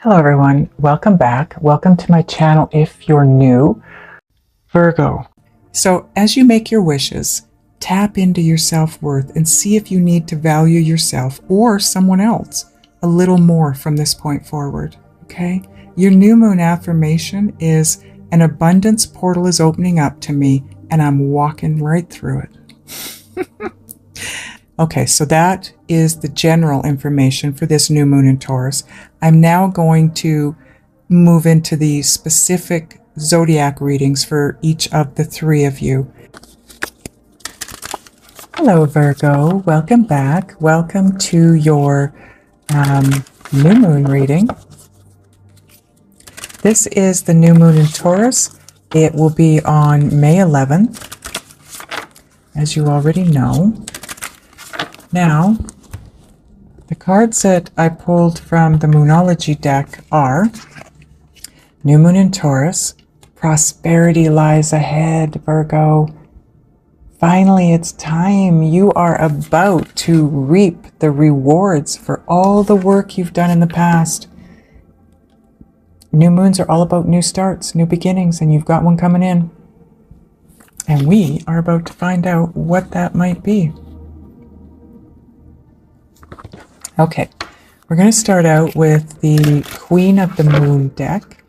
Hello everyone, welcome back. Welcome to my channel if you're new. Virgo. So as you make your wishes, tap into your self-worth and see if you need to value yourself or someone else a little more from this point forward, okay? Your new moon affirmation is an abundance portal is opening up to me and I'm walking right through it. Okay, so that is the general information for this new moon in Taurus. I'm now going to move into the specific zodiac readings for each of the three of you. Hello, Virgo. Welcome back. Welcome to your new moon reading. This is the new moon in Taurus. It will be on May 11th, as you already know. Now, the cards that I pulled from the Moonology deck are New Moon in Taurus, prosperity lies ahead, Virgo. Finally, it's time. You are about to reap the rewards for all the work you've done in the past. New moons are all about new starts, new beginnings, and you've got one coming in. And we are about to find out what that might be. Okay, we're going to start out with the Queen of the Moon deck.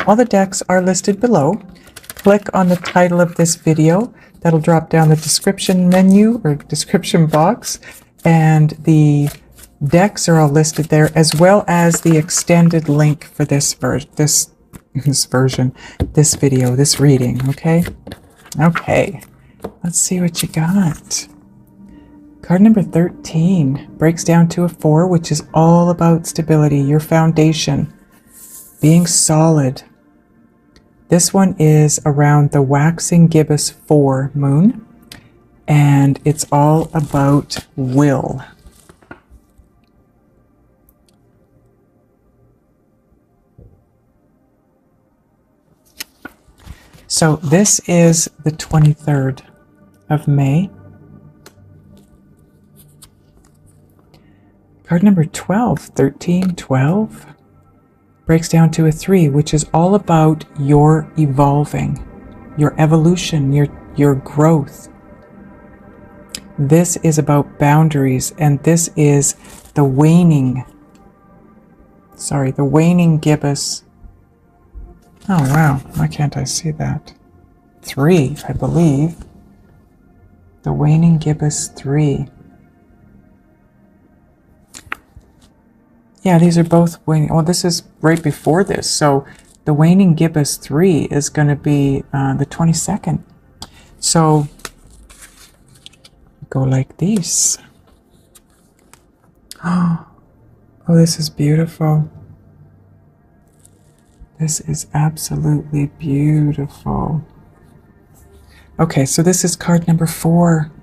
All the decks are listed below. Click on the title of this video. That'll drop down the description menu or description box, and the decks are all listed there, as well as the extended link for this video, this reading, okay? Okay, let's see what you got. Card number 13 breaks down to a 4, which is all about stability, your foundation, being solid. This one is around the waxing gibbous 4 moon, and it's all about will. So this is the 23rd of May. Card number 12, 13, 12, breaks down to a 3, which is all about your evolving, your evolution, your growth. This is about boundaries, and this is the waning gibbous. Oh, wow. Why can't I see that? 3, I believe. The waning gibbous 3. Yeah, these are both waning. Well, this is right before this. So the waning gibbous 3 is going to be the 22nd. So go like this. Oh, this is beautiful. This is absolutely beautiful. Okay, so this is card number 4.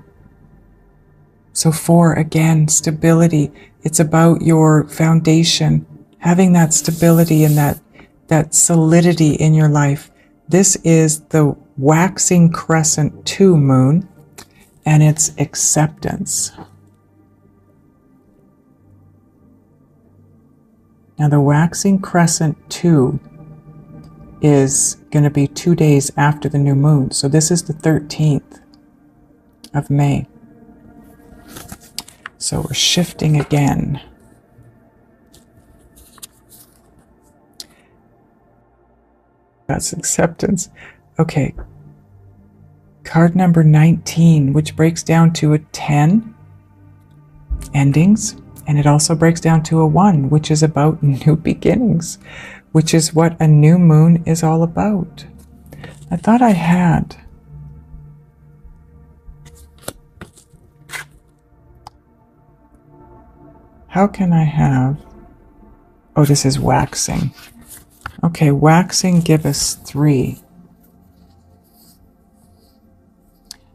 So 4, again, stability. It's about your foundation, having that stability and that solidity in your life. This is the waxing crescent 2 moon, and it's acceptance. Now the waxing crescent 2 is going to be 2 days after the new moon. So this is the 13th of May. So we're shifting again. That's acceptance. Okay. Card number 19, which breaks down to a 10, endings. And it also breaks down to a 1, which is about new beginnings, which is what a new moon is all about. I thought I had. How can I have? Oh, this is waxing. Okay, waxing gibbous 3.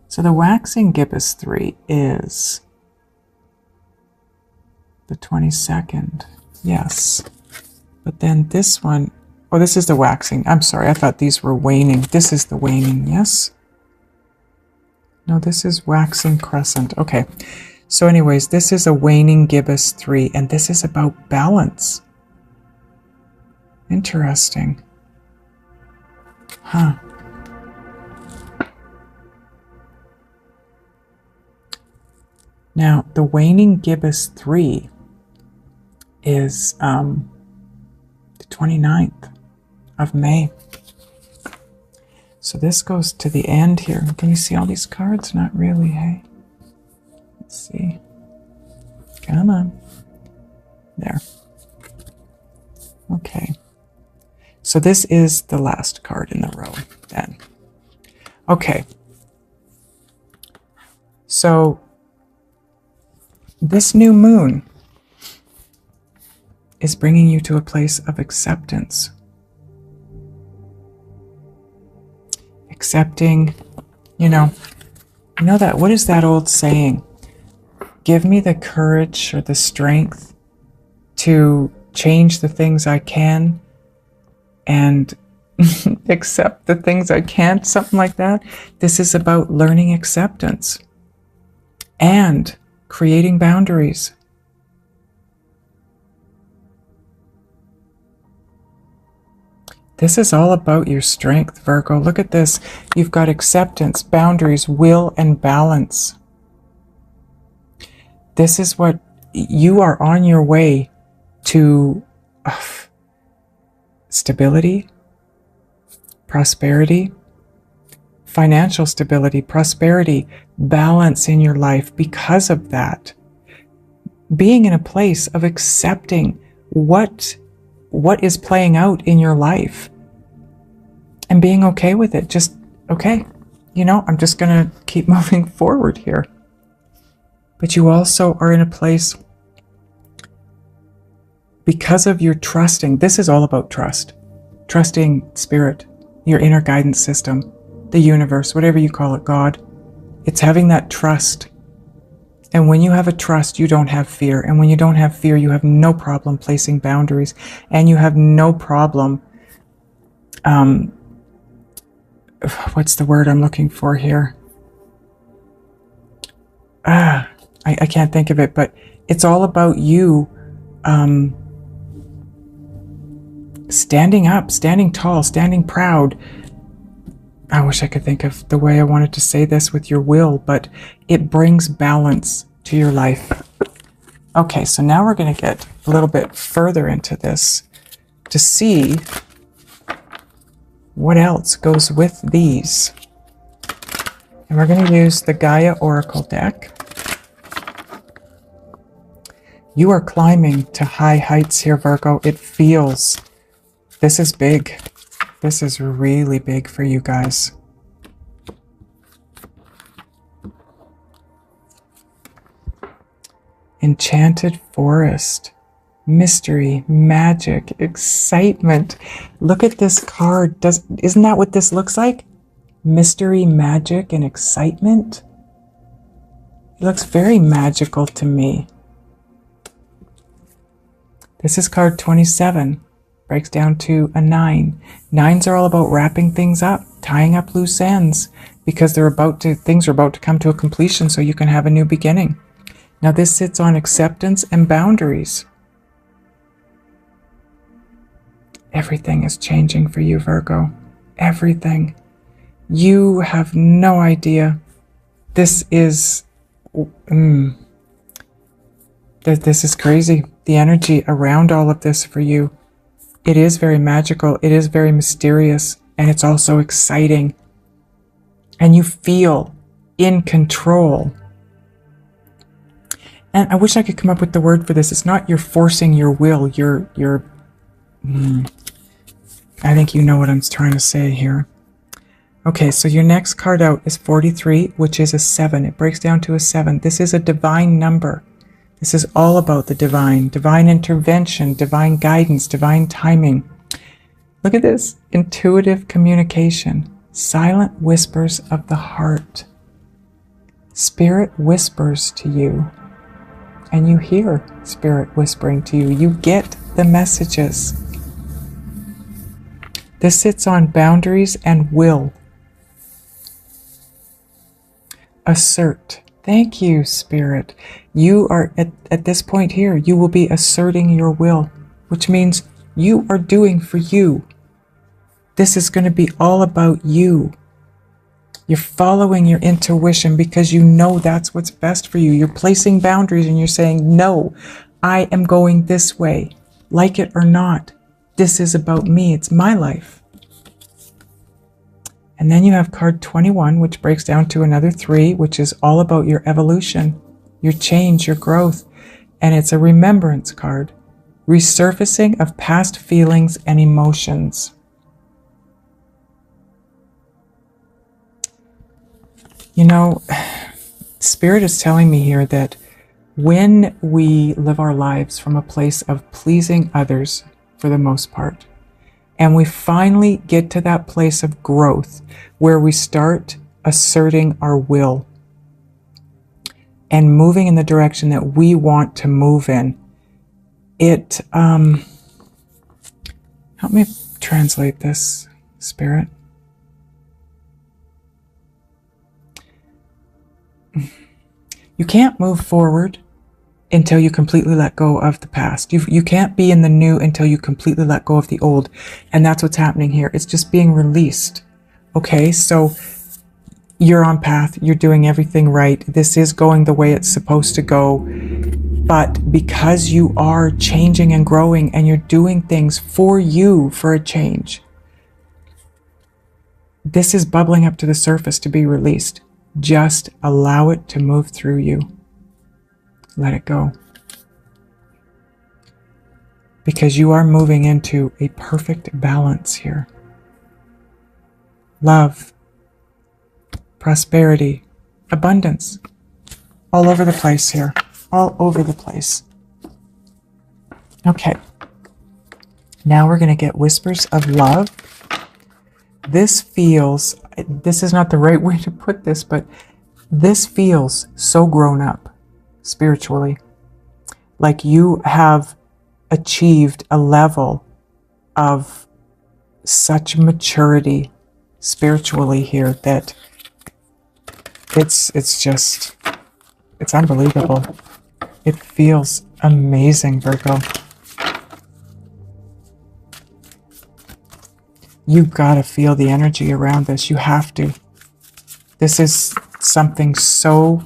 So the waxing gibbous 3 is the 22nd. Yes. But then this one, oh, this is the waxing. I'm sorry, I thought these were waning. This is the waning, yes? No, this is waxing crescent. Okay. So anyways, this is a waning gibbous 3, and this is about balance. Interesting. Huh. Now, the waning gibbous 3 is the 29th of May. So this goes to the end here. Can you see all these cards? Not really, hey? Let's see. Come on. There. Okay. So this is the last card in the row then. Okay. So this new moon is bringing you to a place of acceptance. Accepting, you know that, what is that old saying? Give me the courage or the strength to change the things I can and accept the things I can't, something like that. This is about learning acceptance and creating boundaries. This is all about your strength, Virgo. Look at this. You've got acceptance, boundaries, will, and balance. This is what you are on your way to. Stability, prosperity, financial stability, prosperity, balance in your life because of that. Being in a place of accepting what is playing out in your life and being okay with it. Just, okay, I'm just going to keep moving forward here. But you also are in a place because of your trusting. This is all about trust. Trusting spirit, your inner guidance system, the universe, whatever you call it, God. It's having that trust. And when you have a trust, you don't have fear. And when you don't have fear, you have no problem placing boundaries. And you have no problem, what's the word I'm looking for here? I can't think of it, but it's all about you standing up, standing tall, standing proud. I wish I could think of the way I wanted to say this with your will, but it brings balance to your life. Okay, so now we're going to get a little bit further into this to see what else goes with these. And we're going to use the Gaia Oracle deck. You are climbing to high heights here, Virgo. It feels, this is big. This is really big for you guys. Enchanted forest, mystery, magic, excitement. Look at this card. Isn't that what this looks like? Mystery, magic, and excitement. It looks very magical to me. This is card 27. Breaks down to a 9. 9s are all about wrapping things up, tying up loose ends, because things are about to come to a completion so you can have a new beginning. Now this sits on acceptance and boundaries. Everything is changing for you, Virgo. Everything. You have no idea. This is this is crazy. The energy around all of this for you. It is very magical, it is very mysterious, and it's also exciting. And you feel in control. And I wish I could come up with the word for this. It's not you're forcing your will, I think you know what I'm trying to say here. Okay, so your next card out is 43, which is a 7. It breaks down to a 7. This is a divine number. This is all about the divine intervention, divine guidance, divine timing. Look at this, intuitive communication, silent whispers of the heart. Spirit whispers to you, and you hear spirit whispering to you. You get the messages. This sits on boundaries and will. Assert. Thank you, Spirit. You are at this point here, you will be asserting your will, which means you are doing for you. This is going to be all about you. You're following your intuition because you know that's what's best for you. You're placing boundaries and you're saying, no, I am going this way. Like it or not, this is about me. It's my life. And then you have card 21, which breaks down to another 3, which is all about your evolution, your change, your growth. And it's a remembrance card, resurfacing of past feelings and emotions. You know, Spirit is telling me here that when we live our lives from a place of pleasing others, for the most part, and we finally get to that place of growth where we start asserting our will and moving in the direction that we want to move in, it, help me translate this, Spirit. You can't move forward until you completely let go of the past. You can't be in the new until you completely let go of the old. And that's what's happening here. It's just being released. Okay, so you're on path. You're doing everything right. This is going the way it's supposed to go. But because you are changing and growing and you're doing things for you for a change, this is bubbling up to the surface to be released. Just allow it to move through you. Let it go. Because you are moving into a perfect balance here. Love, prosperity, abundance. All over the place here. All over the place. Okay. Now we're going to get whispers of love. This is not the right way to put this, but this feels so grown up spiritually. Like you have achieved a level of such maturity spiritually here that it's unbelievable. It feels amazing, Virgo. You've got to feel the energy around this. You have to. This is something so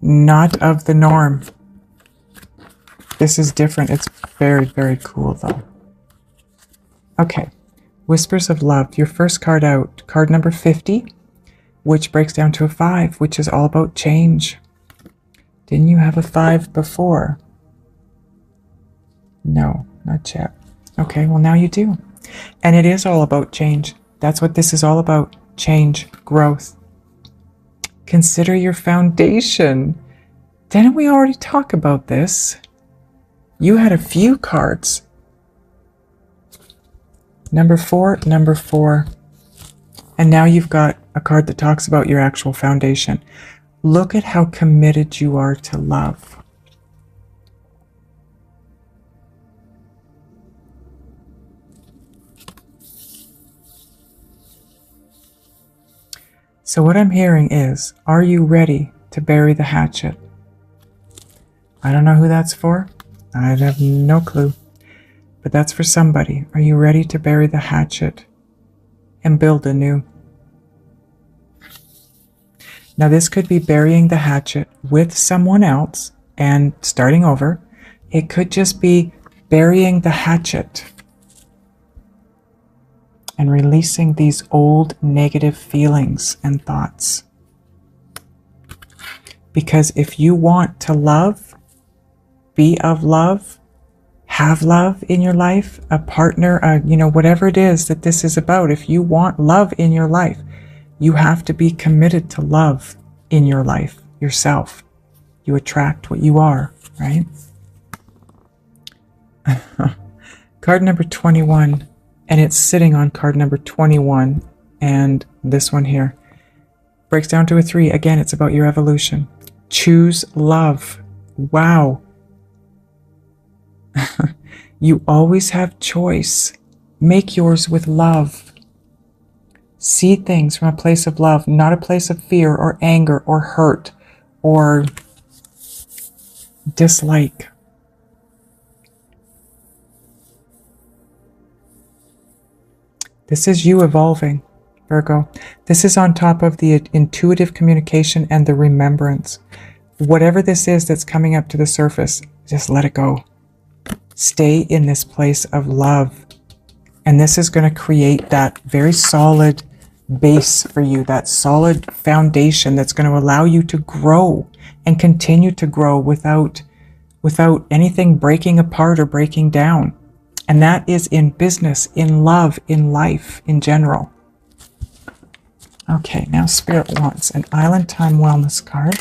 not of the norm. This is different. It's very, very cool, though. Okay. Whispers of Love. Your first card out. Card number 50, which breaks down to a 5, which is all about change. Didn't you have a 5 before? No, not yet. Okay, well now you do. And it is all about change. That's what this is all about. Change, growth. Consider your foundation. Didn't we already talk about this? You had a few cards. Number 4, number 4. And now you've got a card that talks about your actual foundation. Look at how committed you are to love. So what I'm hearing is, are you ready to bury the hatchet? I don't know who that's for. I have no clue. But that's for somebody. Are you ready to bury the hatchet and build anew? Now this could be burying the hatchet with someone else and starting over. It could just be burying the hatchet and releasing these old negative feelings and thoughts. Because if you want to love, be of love, have love in your life, a partner, whatever it is that this is about, if you want love in your life, you have to be committed to love in your life, yourself. You attract what you are, right? Card number 21. And it's sitting on card number 21, and this one here breaks down to a 3. Again, it's about your evolution. Choose love. Wow. You always have choice. Make yours with love. See things from a place of love, not a place of fear or anger or hurt or dislike. This is you evolving, Virgo. This is on top of the intuitive communication and the remembrance. Whatever this is that's coming up to the surface, just let it go. Stay in this place of love. And this is going to create that very solid base for you, that solid foundation that's going to allow you to grow and continue to grow without anything breaking apart or breaking down. And that is in business, in love, in life, in general. Okay, now Spirit wants an Island Time Wellness card.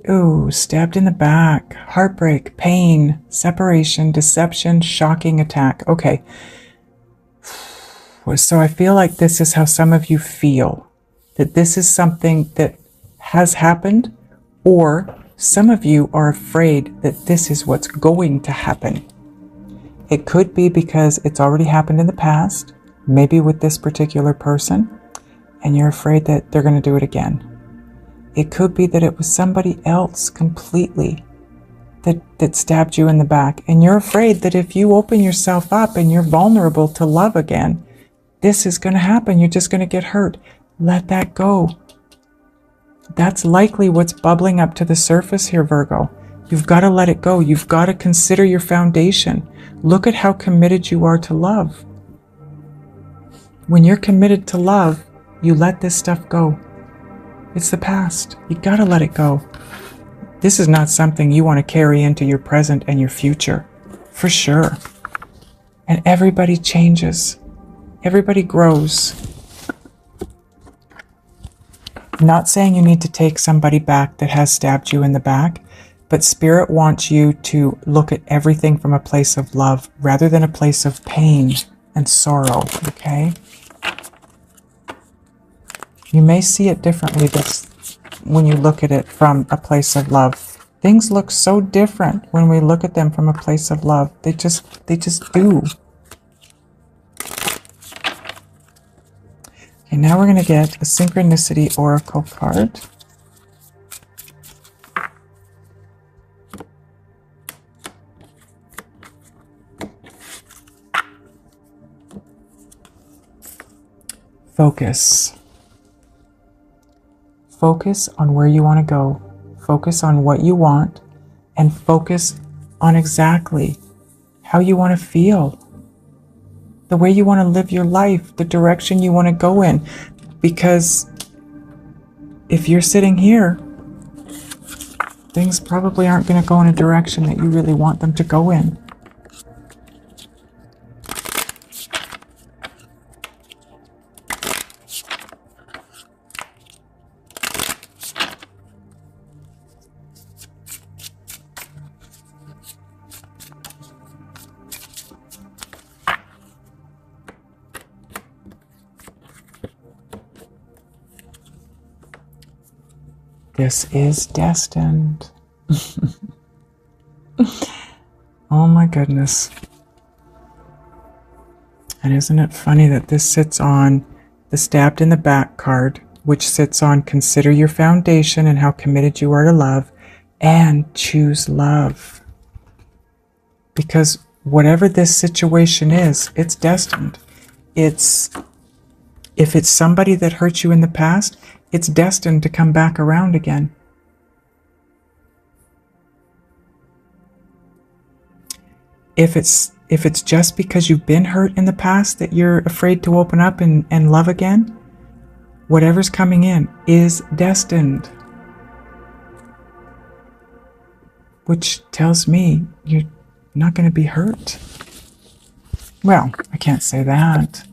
Ooh, stabbed in the back, heartbreak, pain, separation, deception, shocking attack. Okay. So I feel like this is how some of you feel. That this is something that has happened, or some of you are afraid that this is what's going to happen. It could be because it's already happened in the past, maybe with this particular person, and you're afraid that they're going to do it again. It could be that it was somebody else completely that stabbed you in the back. And you're afraid that if you open yourself up and you're vulnerable to love again, this is going to happen. You're just going to get hurt. Let that go. That's likely what's bubbling up to the surface here, Virgo. You've got to let it go. You've got to consider your foundation. Look at how committed you are to love. When you're committed to love, you let this stuff go. It's the past. You gotta let it go. This is not something you want to carry into your present and your future, for sure. And everybody changes. Everybody grows. I'm not saying you need to take somebody back that has stabbed you in the back, but Spirit wants you to look at everything from a place of love rather than a place of pain and sorrow, okay? You may see it differently when you look at it from a place of love. Things look so different when we look at them from a place of love. They just do. Okay, now we're going to get a Synchronicity Oracle card. Focus. Focus on where you want to go. Focus on what you want, and focus on exactly how you want to feel, the way you want to live your life, the direction you want to go in. Because if you're sitting here, things probably aren't going to go in a direction that you really want them to go in. This is destined. Oh my goodness. And isn't it funny that this sits on the Stabbed in the Back card, which sits on Consider Your Foundation and how committed you are to love, and Choose Love. Because whatever this situation is, it's destined. If it's somebody that hurt you in the past, it's destined to come back around again. If it's just because you've been hurt in the past that you're afraid to open up and love again, whatever's coming in is destined. Which tells me you're not going to be hurt. Well, I can't say that.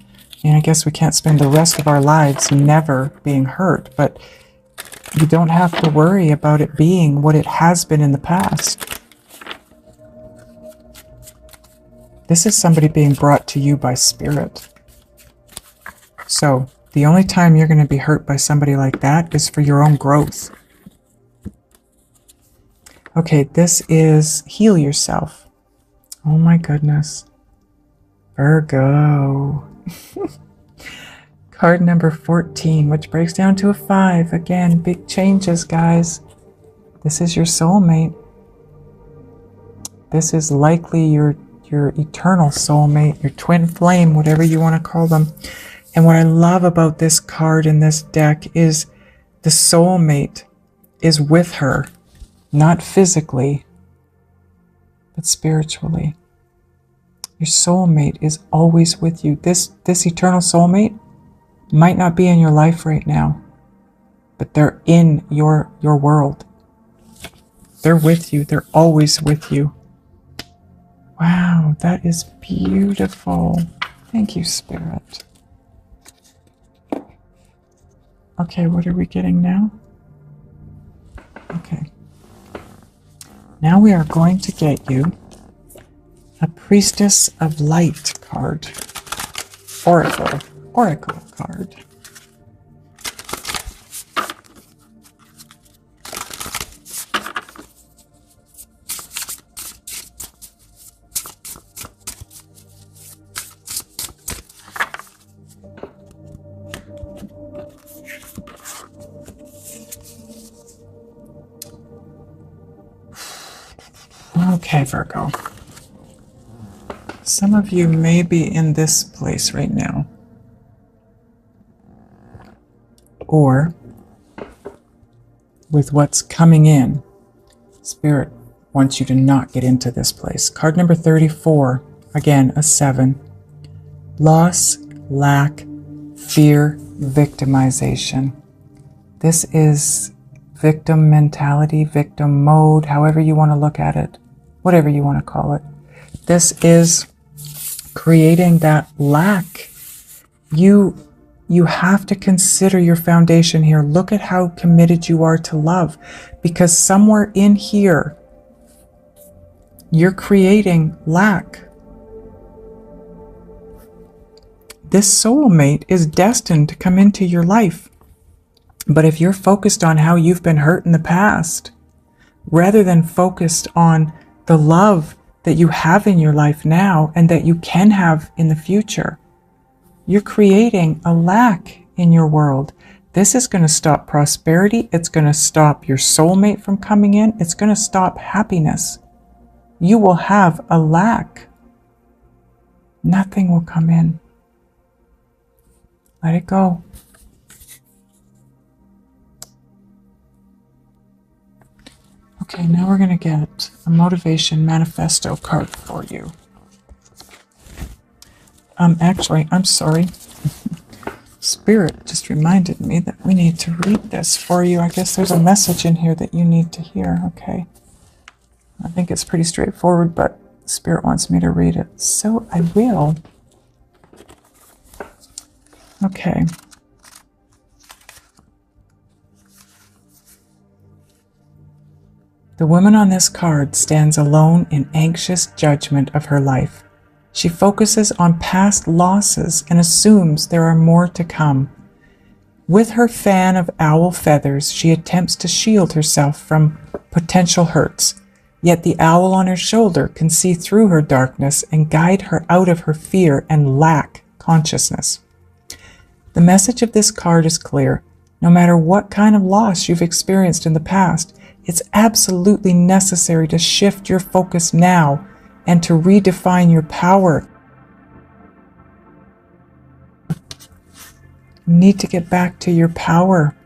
I guess we can't spend the rest of our lives never being hurt, but you don't have to worry about it being what it has been in the past. This is somebody being brought to you by Spirit. So the only time you're going to be hurt by somebody like that is for your own growth. Okay, this is heal yourself. Oh my goodness. Virgo. Card number 14, which breaks down to a 5. Again, big changes, guys. This is your soulmate. This is likely your eternal soulmate, your twin flame, whatever you want to call them. And what I love about this card in this deck is the soulmate is with her, not physically, but spiritually. Your soulmate is always with you. This eternal soulmate might not be in your life right now, but they're in your world. They're with you. They're always with you. Wow, that is beautiful. Thank you, Spirit. Okay, what are we getting now? Okay. Now we are going to get you a Priestess of Light card. Oracle card. Okay, Virgo. Some of you may be in this place right now. Or with what's coming in, Spirit wants you to not get into this place. Card number 34, again, a 7. Loss, lack, fear, victimization. This is victim mentality, victim mode, however you want to look at it, whatever you want to call it. This is creating that lack. You have to consider your foundation here. Look at how committed you are to love, because somewhere in here, you're creating lack. This soulmate is destined to come into your life. But if you're focused on how you've been hurt in the past, rather than focused on the love that you have in your life now and that you can have in the future, you're creating a lack in your world. This is going to stop prosperity. It's going to stop your soulmate from coming in. It's going to stop happiness. You will have a lack. Nothing will come in. Let it go. Okay, now we're going to get a motivation manifesto card for you. Actually, I'm sorry. Spirit just reminded me that we need to read this for you. I guess there's a message in here that you need to hear. Okay. I think it's pretty straightforward, but Spirit wants me to read it, so I will. Okay. The woman on this card stands alone in anxious judgment of her life. She focuses on past losses and assumes there are more to come. With her fan of owl feathers, she attempts to shield herself from potential hurts, yet the owl on her shoulder can see through her darkness and guide her out of her fear and lack consciousness. The message of this card is clear. No matter what kind of loss you've experienced in the past, it's absolutely necessary to shift your focus now and to redefine your power. You need to get back to your power.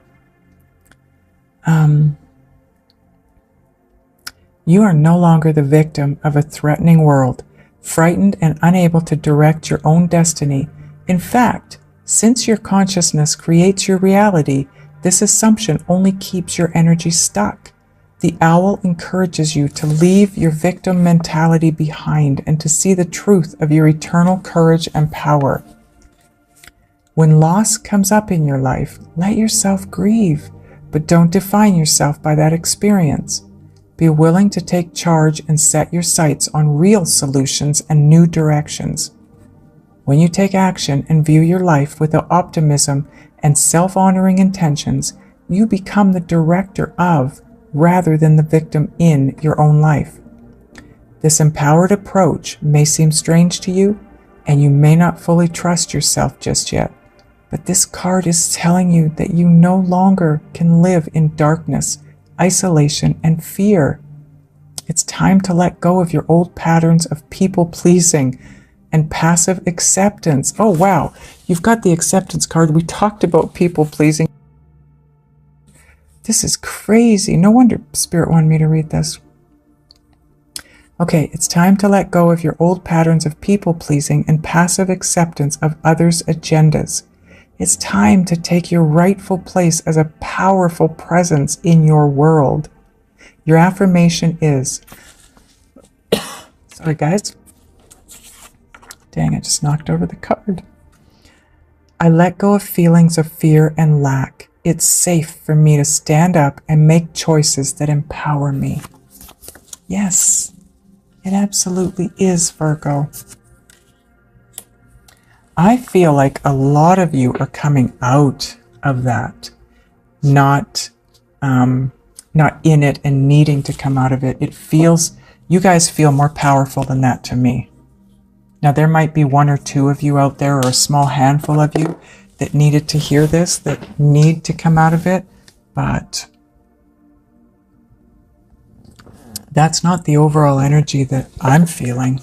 You are no longer the victim of a threatening world, frightened and unable to direct your own destiny. In fact, since your consciousness creates your reality, this assumption only keeps your energy stuck. The owl encourages you to leave your victim mentality behind and to see the truth of your eternal courage and power. When loss comes up in your life, let yourself grieve, but don't define yourself by that experience. Be willing to take charge and set your sights on real solutions and new directions. When you take action and view your life with optimism and self-honoring intentions, you become the director of, rather than the victim in your own life. This empowered approach may seem strange to you, and you may not fully trust yourself just yet. But this card is telling you that you no longer can live in darkness, isolation, and fear. It's time to let go of your old patterns of people-pleasing and passive acceptance. Oh, wow. You've got the acceptance card. We talked about people-pleasing. This is crazy. No wonder Spirit wanted me to read this. Okay, it's time to let go of your old patterns of people-pleasing and passive acceptance of others' agendas. It's time to take your rightful place as a powerful presence in your world. Your affirmation is, sorry guys, dang, I just knocked over the card. I let go of feelings of fear and lack. It's safe for me to stand up and make choices that empower me. Yes, it absolutely is, Virgo. I feel like a lot of you are coming out of that, not in it and needing to come out of it. It feels, you guys feel more powerful than that to me. Now, there might be one or two of you out there, or a small handful of you, that needed to hear this, that need to come out of it, but that's not the overall energy that I'm feeling.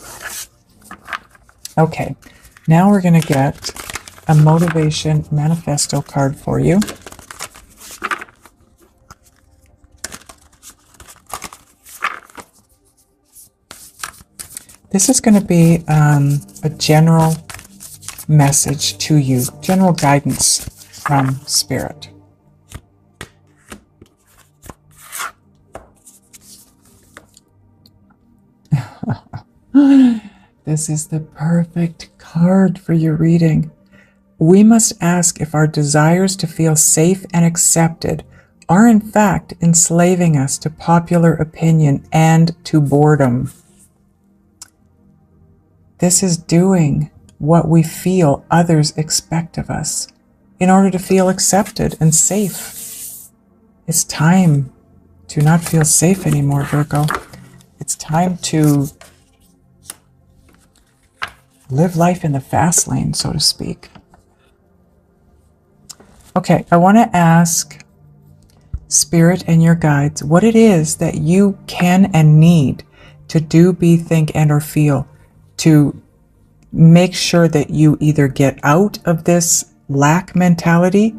Okay. Now we're going to get a motivation manifesto card for you. This is going to be a general message to you, general guidance from Spirit. This is the perfect card for your reading. We must ask if our desires to feel safe and accepted are in fact enslaving us to popular opinion and to boredom. This is doing what we feel others expect of us in order to feel accepted and safe. It's time to not feel safe anymore, Virgo. It's time to live life in the fast lane, so to speak. Okay, I want to ask Spirit and your guides what it is that you can and need to do, be, think, and or feel to make sure that you either get out of this lack mentality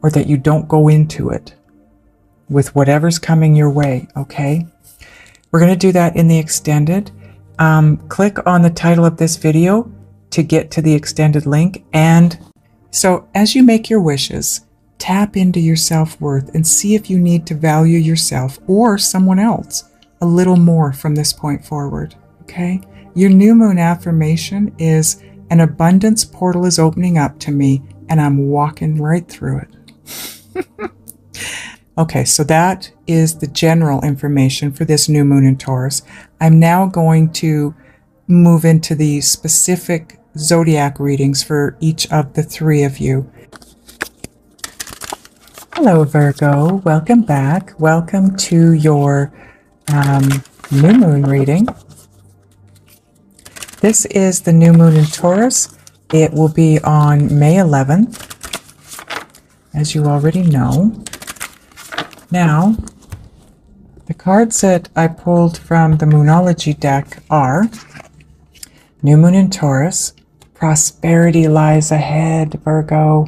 or that you don't go into it with whatever's coming your way, okay? We're going to do that in the extended. Click on the title of this video to get to the extended link. And so as you make your wishes, tap into your self-worth and see if you need to value yourself or someone else a little more from this point forward, okay? Your new moon affirmation is, an abundance portal is opening up to me and I'm walking right through it. Okay, so that is the general information for this new moon in Taurus. I'm now going to move into the specific zodiac readings for each of the three of you. Hello, Virgo. Welcome back. Welcome to your new moon reading. This is the new moon in Taurus. It will be on May 11th, as you already know. Now, the cards that I pulled from the Moonology deck are New Moon in Taurus, prosperity lies ahead, Virgo.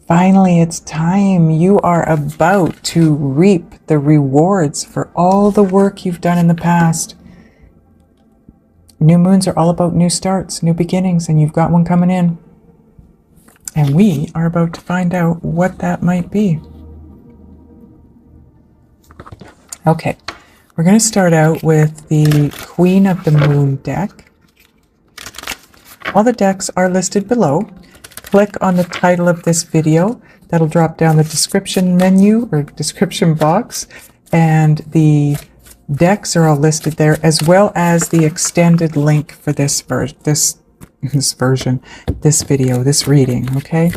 Finally, it's time. You are about to reap the rewards for all the work you've done in the past. New moons are all about new starts, new beginnings, and you've got one coming in. And we are about to find out what that might be. Okay, we're going to start out with the Queen of the Moon deck. All the decks are listed below. Click on the title of this video. That'll drop down the description menu or description box, and the decks are all listed there, as well as the extended link for this video, this reading, okay?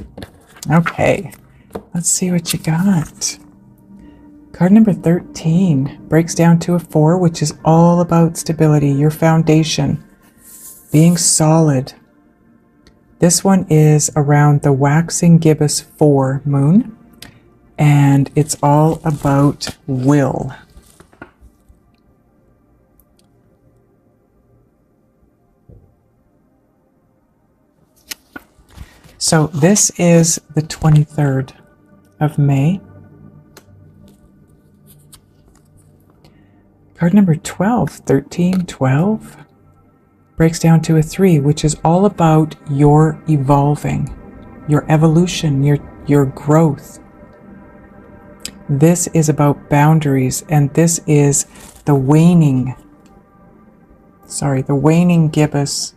Okay, let's see what you got. Card number 13 breaks down to a 4, which is all about stability, your foundation, being solid. This one is around the waxing gibbous 4 moon, and it's all about will. So this is the 23rd of May. Card number 12, 13, 12, breaks down to a 3, which is all about your evolving, your evolution, your growth. This is about boundaries, and this is the waning gibbous.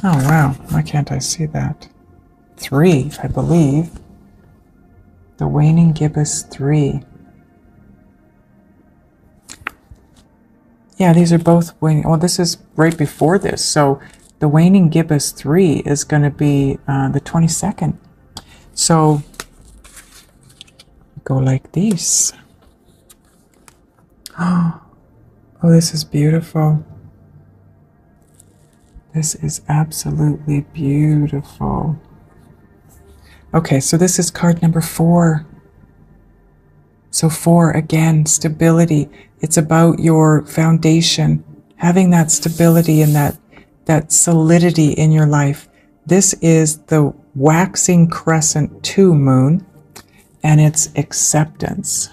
Oh, wow. Why can't I see that? 3, I believe. The waning gibbous 3. Yeah, these are both waning. Well, this is right before this. So the waning gibbous 3 is going to be the 22nd. So go like this. Oh, this is beautiful. This is absolutely beautiful. Okay, so this is card number 4. So 4, again, stability. It's about your foundation, having that stability and that solidity in your life. This is the waxing crescent 2 moon, and it's acceptance.